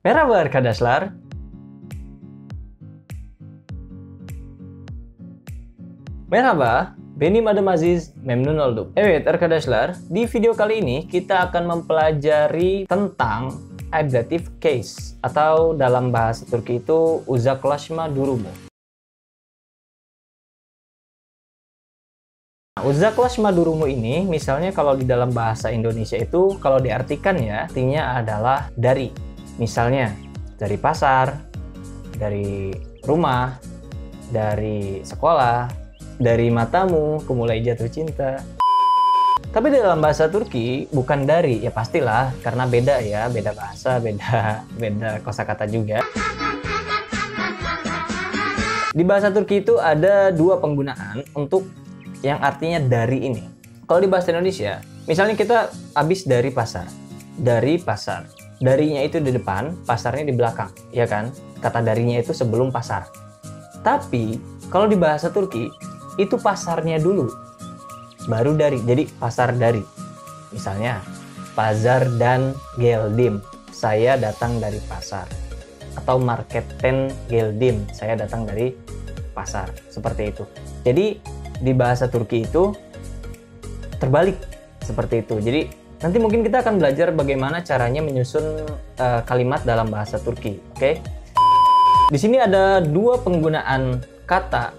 Merhaba arkadaşlar. Merhaba, benim adım Aziz, memnun oldum. Evet arkadaşlar, di video kali ini kita akan mempelajari tentang ablative case atau dalam bahasa Turki itu uzaklaşma durumu. Nah, uzaklaşma durumu ini misalnya kalau di dalam bahasa Indonesia itu kalau diartikan ya, artinya adalah dari. Misalnya dari pasar, dari rumah, dari sekolah, dari matamu, ku mulai jatuh cinta. Tapi di dalam bahasa Turki bukan dari, ya pastilah karena beda ya, beda bahasa, beda kosakata juga. Di bahasa Turki itu ada dua penggunaan untuk yang artinya dari ini. Kalau di bahasa Indonesia, misalnya kita habis dari pasar. Dari pasar. Darinya itu di depan, pasarnya di belakang, ya kan? Kata darinya itu sebelum pasar. Tapi kalau di bahasa Turki itu pasarnya dulu, baru dari. Jadi pasar dari. Misalnya pazar dan geldim, saya datang dari pasar. Atau marketten geldim, saya datang dari pasar. Seperti itu. Jadi di bahasa Turki itu terbalik seperti itu. Jadi nanti mungkin kita akan belajar bagaimana caranya menyusun kalimat dalam bahasa Turki, oke? Di sini ada dua penggunaan kata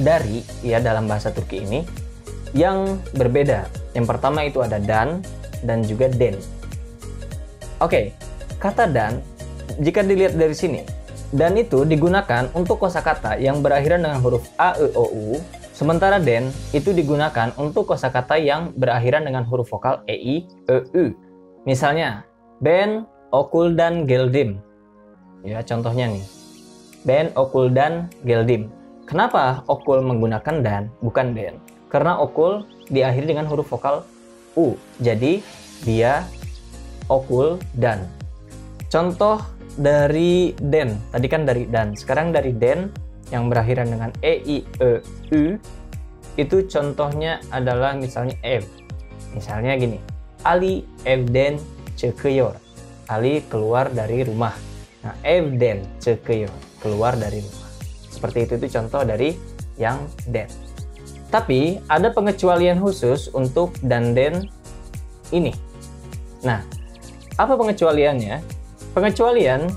dari ya dalam bahasa Turki ini yang berbeda. Yang pertama itu ada dan juga den. Oke, kata dan jika dilihat dari sini, dan itu digunakan untuk kosakata yang berakhiran dengan huruf a, e, o, u. Sementara den itu digunakan untuk kosakata yang berakhiran dengan huruf vokal ei, e, u. Misalnya, ben okuldan geldim. Ya, contohnya nih. Ben okuldan geldim. Kenapa okul menggunakan dan bukan den? Karena okul diakhiri dengan huruf vokal u. Jadi, dia okul dan. Contoh dari den. Tadi kan dari dan. Sekarang dari den yang berakhiran dengan e, i, e, u, itu contohnya adalah misalnya ev. Misalnya gini, Ali evden çıkıyor. Ali keluar dari rumah. Nah, evden çıkıyor, keluar dari rumah. Seperti itu contoh dari yang den. Tapi ada pengecualian khusus untuk dan den ini. Nah, apa pengecualiannya? Pengecualian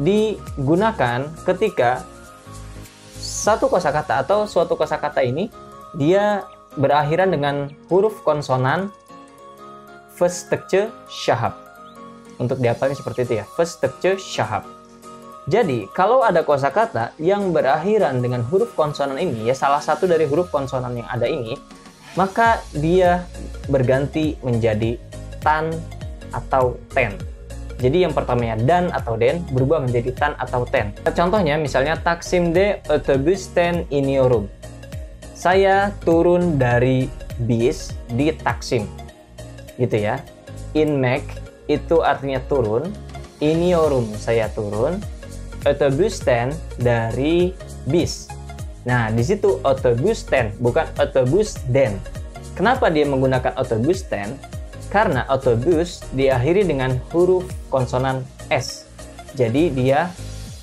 digunakan ketika satu kosakata atau suatu kosakata ini dia berakhiran dengan huruf konsonan fıstıkçı şahap. Untuk dihafalnya seperti itu ya, fıstıkçı şahap. Jadi kalau ada kosakata yang berakhiran dengan huruf konsonan ini ya, salah satu dari huruf konsonan yang ada ini, maka dia berganti menjadi tan atau ten. Jadi yang pertamanya dan atau den berubah menjadi tan atau ten. Contohnya misalnya Taksim'de otobüsten iniyorum. Saya turun dari bis di Taksim. Gitu ya. Inmek itu artinya turun. Iniyorum saya turun. Otobüsten dari bis. Nah, di situ otobüsten bukan otobüsden. Kenapa dia menggunakan otobüsten? Karena otobus diakhiri dengan huruf konsonan S. Jadi dia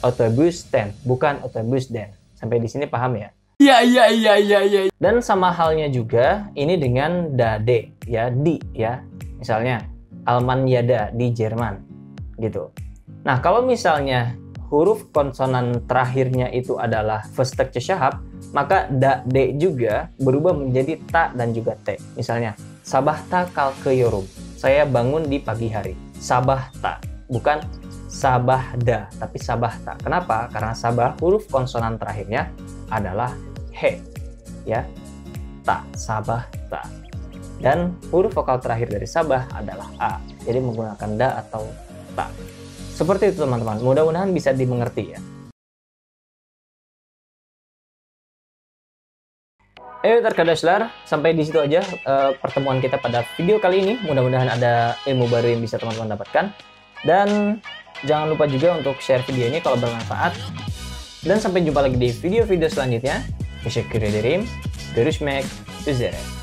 otobüsten, bukan otobüsden. Sampai di sini paham ya? Iya. Dan sama halnya juga ini dengan dade, ya, di, ya. Misalnya, Almanya'da di Jerman, gitu. Nah, kalau misalnya huruf konsonan terakhirnya itu adalah fıstıkçı şahap, maka dade juga berubah menjadi ta dan juga te. Misalnya, sabahta kalkıyorum. Saya bangun di pagi hari. Sabahta, bukan sabahda, tapi sabahta. Kenapa? Karena sabah huruf konsonan terakhirnya adalah he, ya, ta, sabahta. Dan huruf vokal terakhir dari sabah adalah a. Jadi menggunakan da atau ta. Seperti itu teman-teman. Mudah-mudahan bisa dimengerti ya. Arkadaşlar, sampai di situ aja pertemuan kita pada video kali ini. Mudah-mudahan ada ilmu baru yang bisa teman-teman dapatkan. Dan jangan lupa juga untuk share video ini kalau bermanfaat. Dan sampai jumpa lagi di video-video selanjutnya. Teşekkür ederim. Görüşmek üzere.